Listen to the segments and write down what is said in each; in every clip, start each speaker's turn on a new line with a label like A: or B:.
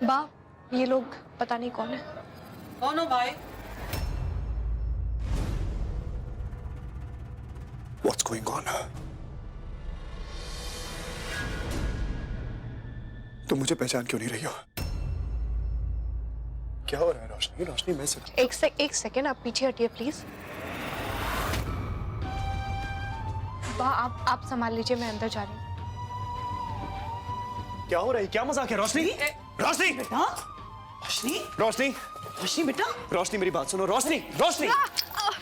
A: बा, ये लोग पता नहीं कौन है।
B: कौन हो भाई?
C: What's going on? तुम मुझे पहचान क्यों नहीं रही हो? क्या हो रहा है रोशनी? रोशनी मैं से
A: एक सेकेंड, आप पीछे हटिए प्लीज। बा, आप संभाल लीजिए, मैं अंदर जा रही हूँ।
C: क्या हो रहा है? क्या मजाक है रोशनी? रोशनी
B: बेटा, रोशनी,
C: रोशनी
B: रोशनी बेटा।
C: रोशनी मेरी बात सुनो। रोशनी रोशनी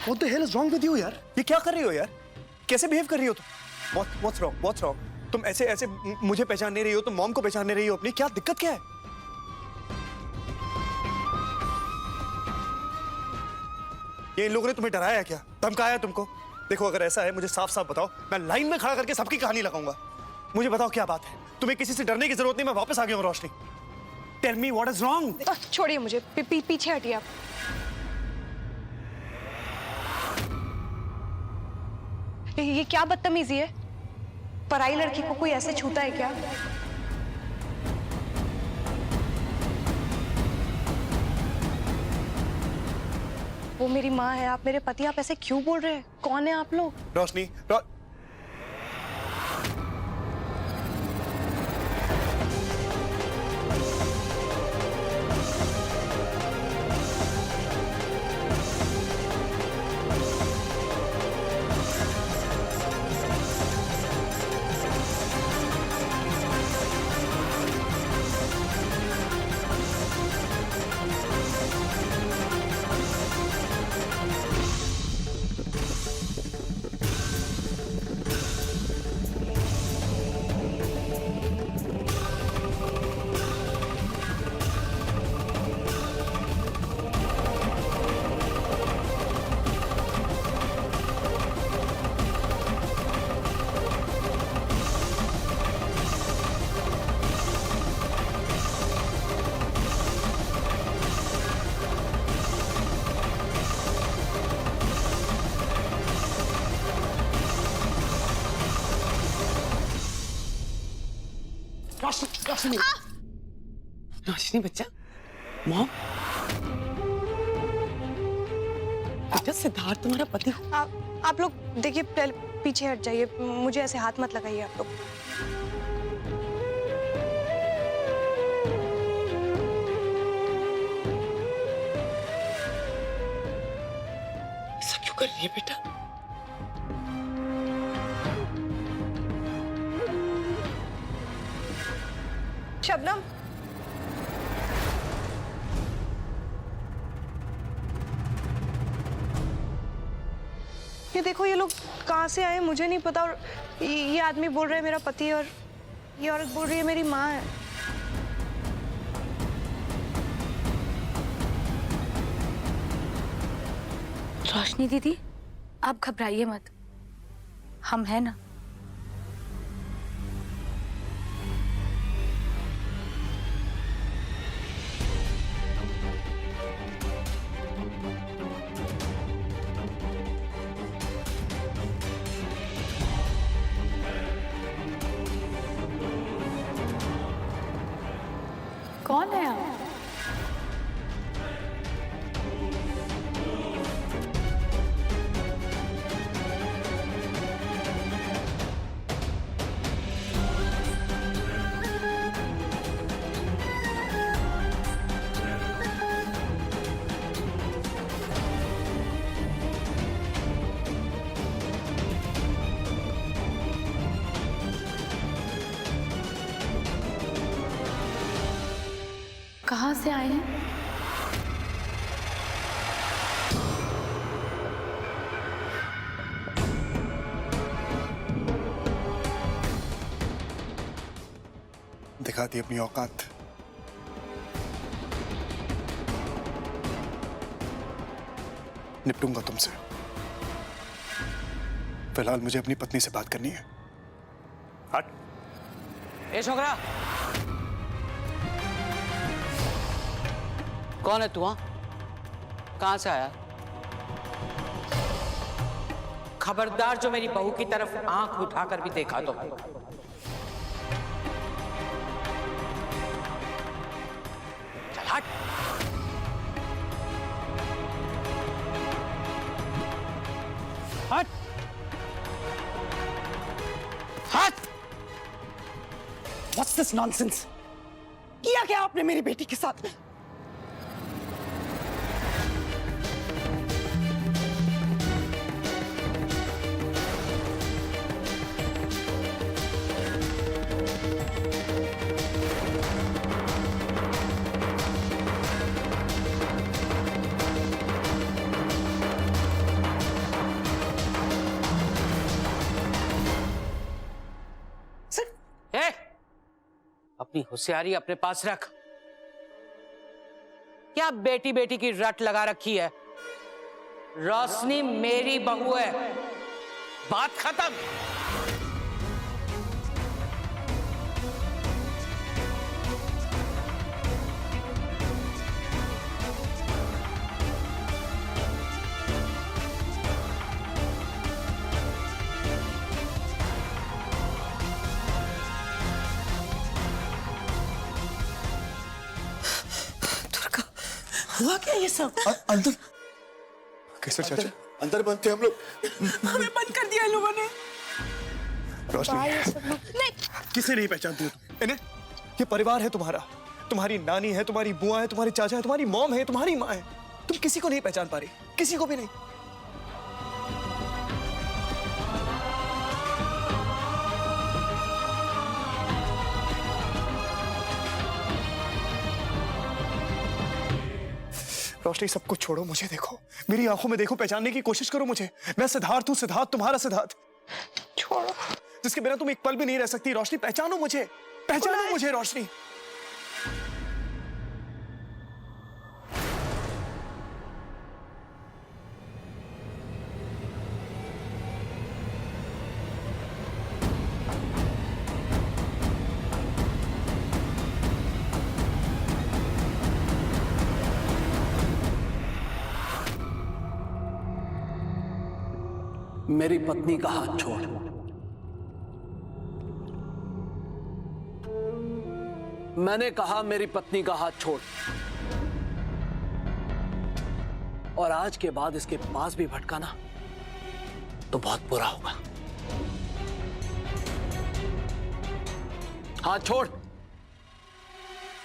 C: What the hell is wrong with you यार? ये क्या कर रही हो यार? कैसे बिहेव कर रही हो तुम? What's wrong? What's wrong? तुम ऐसे मुझे पहचान नहीं रही हो, तुम मॉम को पहचान नहीं रही हो अपनी, क्या दिक्कत क्या है? ये इन लोगों ने तुम्हें डराया है क्या? धमकाया है तुमको? देखो अगर ऐसा है मुझे साफ साफ बताओ, मैं लाइन में खड़ा करके सबकी कहानी लगाऊंगा। मुझे बताओ क्या बात है? तुम्हें किसी से डरने की जरूरत नहीं, मैं वापस आ गया हूँ Roshni. Tell me what is wrong?
A: छोड़िए मुझे, पीछे हटिए आप। ये क्या बदतमीजी है? पराई लड़की को कोई ऐसे छूता है क्या? वो मेरी माँ है, आप मेरे पति, आप ऐसे क्यों बोल रहे हैं? कौन है आप लोग?
C: रोशनी
B: रोशनी, रोशनी बच्चा, मॉम, बेटा सिद्धार्थ तुम्हारा पति हो?
A: आप लोग देखिए, पहले पीछे हट जाइए, मुझे ऐसे हाथ मत लगाइए आप लोग।
B: ऐसा क्यों कर रही है बेटा?
A: शबनम, ये देखो, ये लोग कहाँ से आए मुझे नहीं पता। और ये आदमी बोल रहा है मेरा पति, और ये औरत बोल रही है मेरी माँ है।
D: रोशनी दीदी, आप घबराइए मत, हम हैं ना। कौन है आप? कहाँ से आए हैं?
C: दिखाती अपनी औकात। निपटूंगा तुमसे। फिलहाल मुझे अपनी पत्नी से बात करनी है। हट।
B: ए छोकरा, कौन है तू? हाँ, कहां से आया? खबरदार जो मेरी बहू की तरफ आंख उठाकर भी देखा तो हट। हट हट।
E: What's this nonsense? किया क्या आपने मेरी बेटी के साथ में?
B: ए, अपनी होशियारी अपने पास रख। क्या बेटी बेटी की रट लगा रखी है? रोशनी मेरी बहू है, बात खत्म।
E: हुआ क्या ये सब?
C: अंदर कैसे चाचा? अंदर बंद थे हम लोग।
E: हमें बंद कर दिया लोगों ने।
C: रोशनी, किसे नहीं पहचानती हो तुम? इन्हें? ये परिवार है तुम्हारा, तुम्हारी नानी है, तुम्हारी बुआ है, तुम्हारी चाचा है, तुम्हारी मॉम है, तुम्हारी माँ है। तुम किसी को नहीं पहचान पा रही, किसी को भी नहीं। रोशनी, सब कुछ छोड़ो, मुझे देखो, मेरी आंखों में देखो, पहचानने की कोशिश करो मुझे। मैं सिद्धार्थ हूँ, सिद्धार्थ, तुम्हारा सिद्धार्थ।
A: छोड़ो।
C: जिसके बिना तुम एक पल भी नहीं रह सकती। रोशनी, पहचानो मुझे, पहचानो मुझे रोशनी।
E: मेरी पत्नी का हाथ छोड़। मैंने कहा मेरी पत्नी का हाथ छोड़। और आज के बाद इसके पास भी भटकाना तो बहुत बुरा होगा। हाथ छोड़।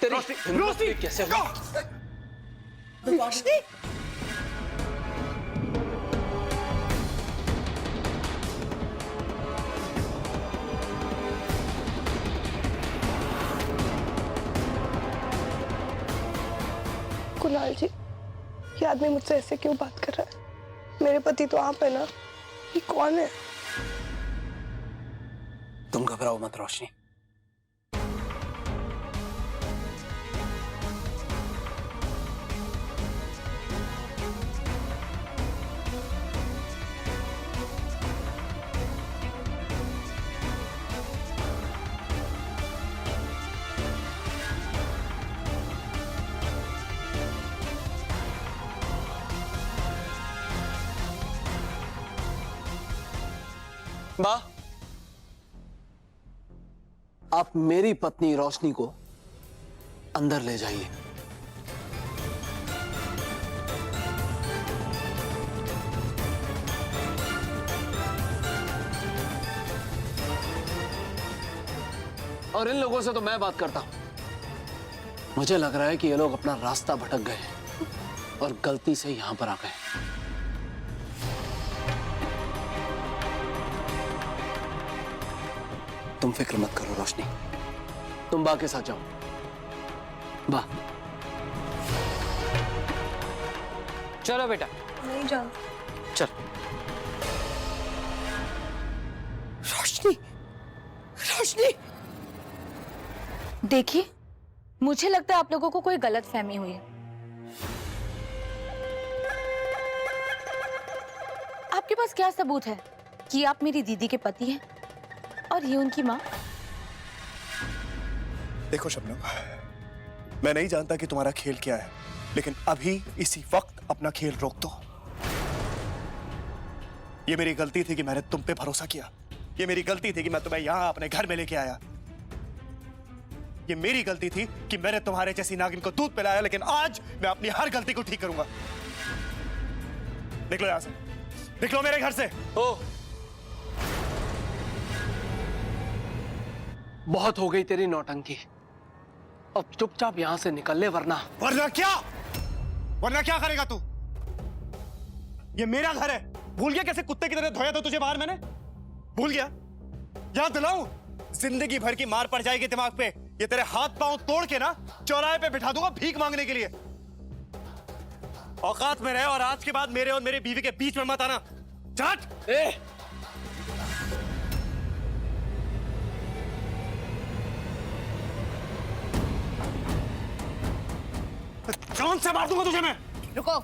E: तेरी हिम्मत भी कैसे हुई? रोशनी,
A: कुणाल जी, ये आदमी मुझसे ऐसे क्यों बात कर रहा है? मेरे पति तो आप है ना, ये कौन है?
E: तुम घबराओ मत रोशनी। बा, आप मेरी पत्नी रोशनी को अंदर ले जाइए। और इन लोगों से तो मैं बात करता हूं। मुझे लग रहा है कि ये लोग अपना रास्ता भटक गए हैं और गलती से यहां पर आ गए। तुम फिक्र मत करो रोशनी, तुम बा के साथ जाओ। बा,
B: चलो बेटा,
A: नहीं जान।
B: चल।
E: रोशनी, रोशनी।
D: देखिए, मुझे लगता है आप लोगों को कोई गलतफहमी हुई है। आपके पास क्या सबूत है कि आप मेरी दीदी के पति हैं और ये उनकी माँ?
C: देखो शबनम, मैं नहीं जानता कि तुम्हारा खेल क्या है, लेकिन अभी इसी वक्त अपना खेल रोक दो। ये मेरी गलती थी कि मैंने तुम पे भरोसा किया। ये मेरी गलती थी कि मैं तुम्हें यहां अपने घर में लेके आया। ये मेरी गलती थी कि मैंने तुम्हारे जैसी नागिन को दूध पिलाया, लेकिन आज मैं अपनी हर गलती को ठीक करूंगा। निकलो यहां से, निकलो मेरे घर से।
E: ओ, बहुत हो गई तेरी नौटंकी, अब चुपचाप यहां से निकल ले, वरना
C: वरना क्या करेगा तू? ये मेरा घर है, भूल गया कैसे कुत्ते की तरह धोया था तुझे बाहर मैंने? भूल गया? याद दिलाऊं? जिंदगी भर की मार पड़ जाएगी दिमाग पे। ये तेरे हाथ पांव तोड़ के ना चौराहे पे बिठा दूंगा भीख मांगने के लिए। औकात में रहे और आज के बाद मेरे और मेरी बीवी के बीच में मत आना। चट! जान से मार दूंगा तुझे मैं।
D: रुको,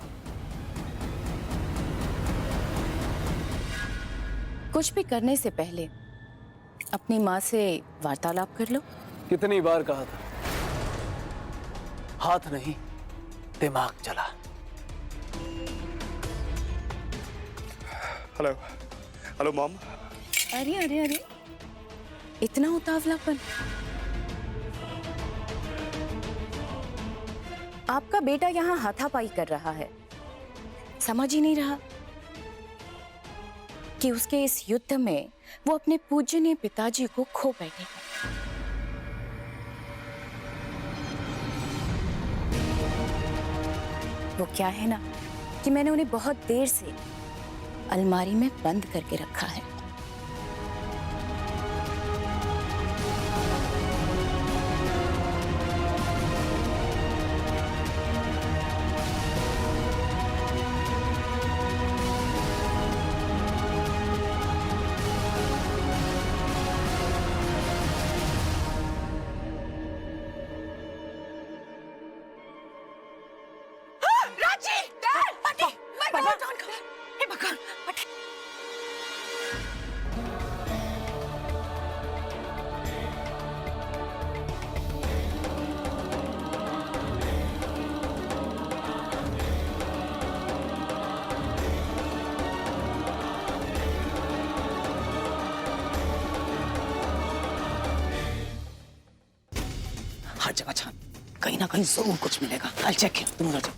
D: कुछ भी करने से पहले अपनी माँ से वार्तालाप कर लो।
E: कितनी बार कहा था, हाथ नहीं दिमाग चला।
C: Hello hello mom.
D: अरे अरे अरे, इतना उतावलापन? आपका बेटा यहाँ हाथापाई कर रहा है, समझ ही नहीं रहा कि उसके इस युद्ध में वो अपने पूजनीय पिताजी को खो बैठेगा। वो क्या है ना कि मैंने उन्हें बहुत देर से अलमारी में बंद करके रखा है।
F: हर जगह छान, कहीं ना कहीं जरूर कुछ मिलेगा। I'll check it, तुम उधर जाओ।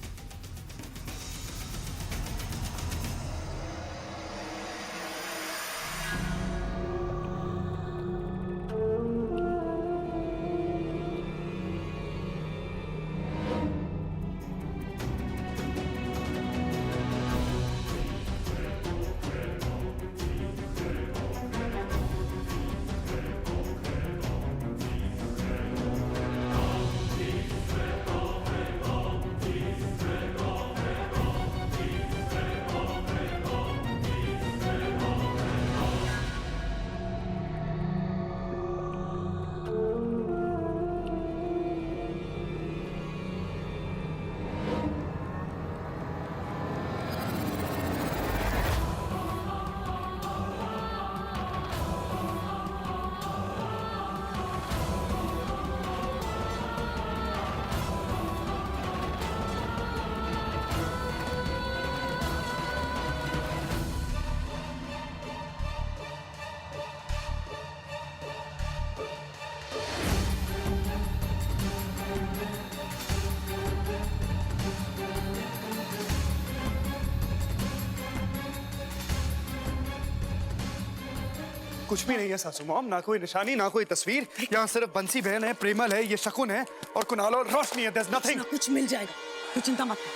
C: कुछ भी नहीं है सासू मॉम, ना कोई निशानी, ना कोई तस्वीर। यहाँ सिर्फ बंसी बहन है, प्रेमल है, ये शकुन है और कुणाल और रोशनी है। There's nothing।
F: कुछ मिल जाएगा, तू चिंता मत कर।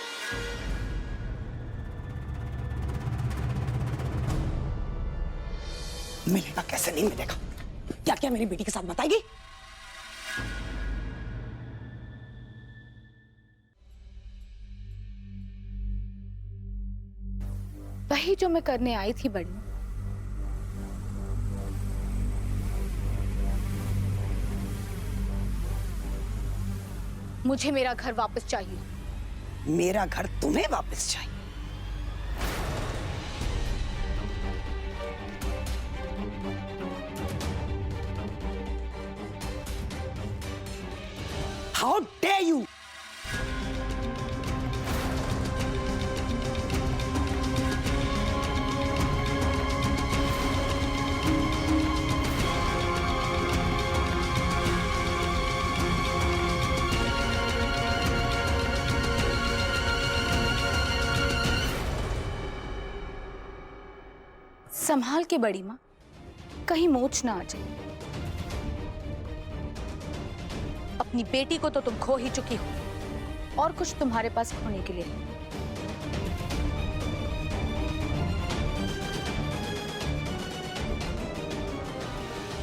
F: मिलेगा कैसे नहीं मिलेगा? क्या क्या मेरी बेटी के साथ बताएगी?
D: वही जो मैं करने आई थी बड़ी। मुझे मेरा घर वापस चाहिए।
F: मेरा घर तुम्हें वापस चाहिए? How dare you?
D: संभाल के बड़ी माँ, कहीं मोच ना आ जाए। अपनी बेटी को तो तुम खो ही चुकी हो और कुछ तुम्हारे पास खोने के लिए नहीं।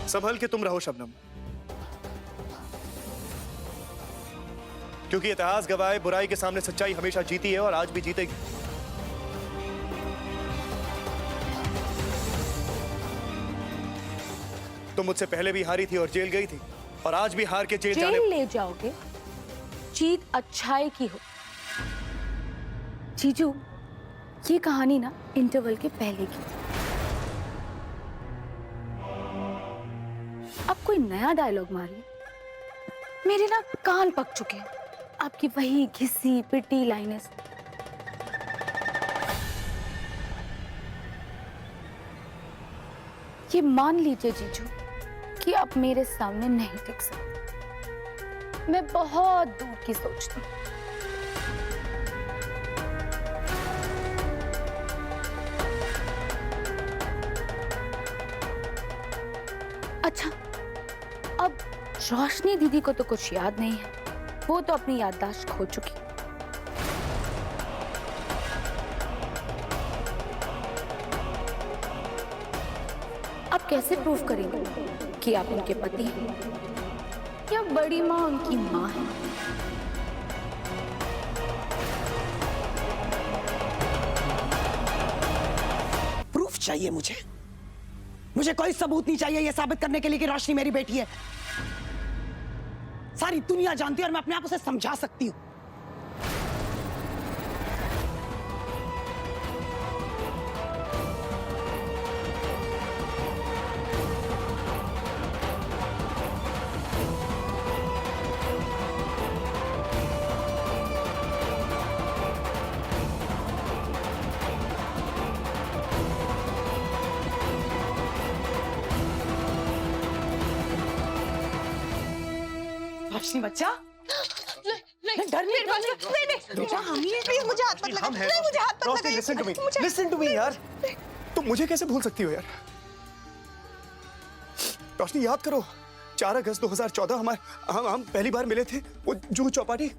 C: संभल के तुम रहो शबनम, क्योंकि इतिहास गवाह है बुराई के सामने सच्चाई हमेशा जीती है और आज भी जीतेगी। तुम मुझसे पहले भी हारी थी और जेल गई थी और आज भी हार के जेल
D: ले जाओगे। जीत अच्छाई की हो। जीजू, ये कहानी ना इंटरवल के पहले की थी। अब कोई नया डायलॉग मारिए। मेरे ना कान पक चुके हैं आपकी वही घिसी पिटी लाइनें से। ये मान लीजिए जीजू कि आप मेरे सामने नहीं टिक सकते। मैं बहुत दूर की सोचती हूँ। अच्छा, अब रोशनी दीदी को तो कुछ याद नहीं है, वो तो अपनी याददाश्त खो चुकी। आप कैसे प्रूव करेंगे कि आप उनके पति हैं या बड़ी माँ उनकी माँ है?
F: प्रूफ चाहिए मुझे। मुझे कोई सबूत नहीं चाहिए ये साबित करने के लिए कि रोशनी मेरी बेटी है। सारी दुनिया जानती है और मैं अपने आप उसे समझा सकती हूँ। रोशनी बच्चा, डर नहीं, बेटा हम ही हैं।
A: प्लीज मुझे हाथ मत लगा। नहीं, मुझे हाथ मत
C: रोशनी,
A: लगाइए।
C: लिसन टू मी यार। तुम मुझे कैसे भूल सकती हो यार? रोशनी, याद करो 4 अगस्त 2014 हम पहली बार मिले थे, वो जूहू चौपाटी।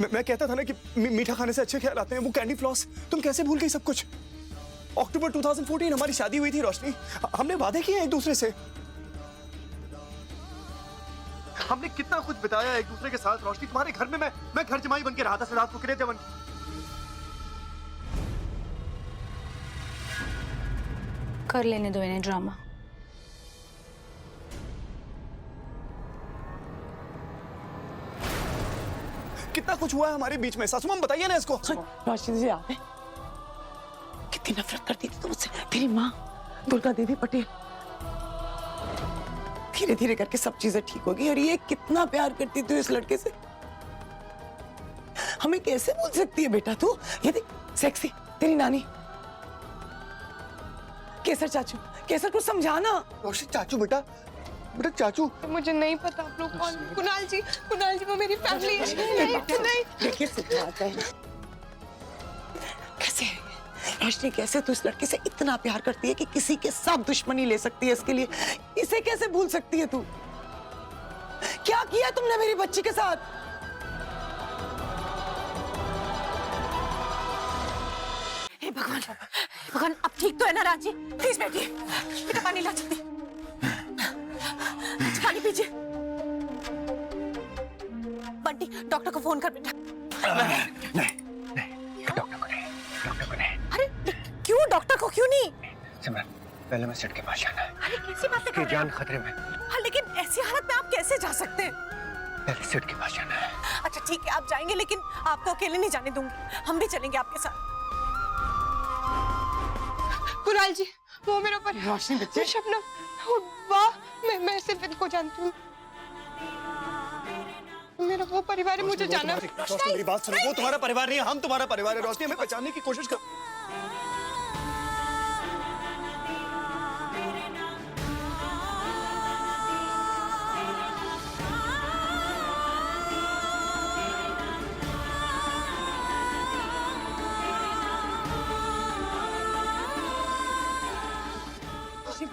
C: मैं कहता था ना कि मीठा खाने से अच्छे ख्याल आते हैं, वो कैंडी फ्लॉस। तुम कैसे भूल गई सब कुछ? अक्टूबर 2014 हमारी शादी हुई थी रोशनी। हमने वादे किए एक दूसरे से। हमने कितना कुछ बिताया एक दूसरे के साथ रोशनी। तुम्हारे घर में मैं घर जमाई बन के रहा था, सिद्धार्थ कुकरेजा बन के।
D: कर लेने दो इन्हें ड्रामा।
C: कितना कुछ हुआ है हमारे बीच में, सासुमाम बताइए ना इसको।
F: रोशनी से याद है कितनी नफरत करती थी तुम मुझसे। तेरी माँ दुर्गा देवी पटेल। धीरे धीरे करके सब चीजें ठीक हो गई और ये कितना प्यार करती थी इस लड़के से। हमें कैसे भूल सकती है बेटा तू? ये देख, सेक्सी तेरी नानी, केसर चाचू। केसर को समझाना।
C: रोशनी, चाचू बेटा चाचू।
A: मुझे नहीं पता आप लोग कौन। कुणाल जी वो मेरी फैमिली है। नहीं।
F: देखिए सिद्धार्थ है कैसे रोशनी, कैसे तू इस लड़के से इतना प्यार करती है कि किसी के साथ दुश्मनी ले सकती है इसके लिए। इसे कैसे भूल सकती है तू? क्या किया तुमने मेरी बच्ची के साथ?
G: हे भगवान, भगवान अब ठीक तो है ना राजी? प्लीज बैठिए, बेटा पानी ला सकती। पानी पीजिए। बंटी, डॉक्टर को फोन कर बेटा। अरे क्यों डॉक्टर को क्यों नहीं?
H: सिमरन, पहले मैं सेठ के पास जाना है।
G: अरे कैसी बातें कर रहे हैं?
H: जान खतरे में।
G: हाँ लेकिन ऐसी हालत में आप कैसे जा सकते हैं?
H: पहले सेठ के पास जाना है।
G: अच्छा ठीक है, आप जाएंगे लेकिन आपको अकेले नहीं जाने दूंगी। हम भी चलेंगे आपके साथ।
A: कुणाल जी, वो मेरा पर
F: रोशनी बच्चे।
A: शबनम, वाह, मैं सिर्फ इनको जानती हूँ। मेरा वो परिवार है, मुझे जाना है।
C: रोशनी, मेरी बात सुनो। वो तुम्हारा परिवार नहीं है, हम तुम्हारा परिवार है। रोशनी, हमें पहचानने की कोशिश कर।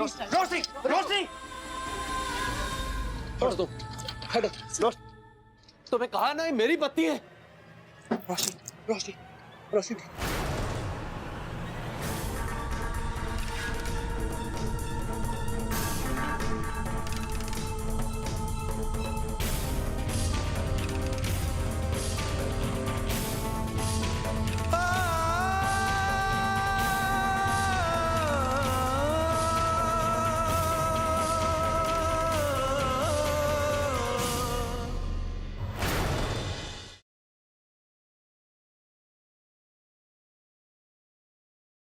C: रोशनी रोशनी
E: हटो तुम, हटो। तुम्हें कहा ना ये मेरी पत्नी है।
C: रोशनी रोशनी रोशनी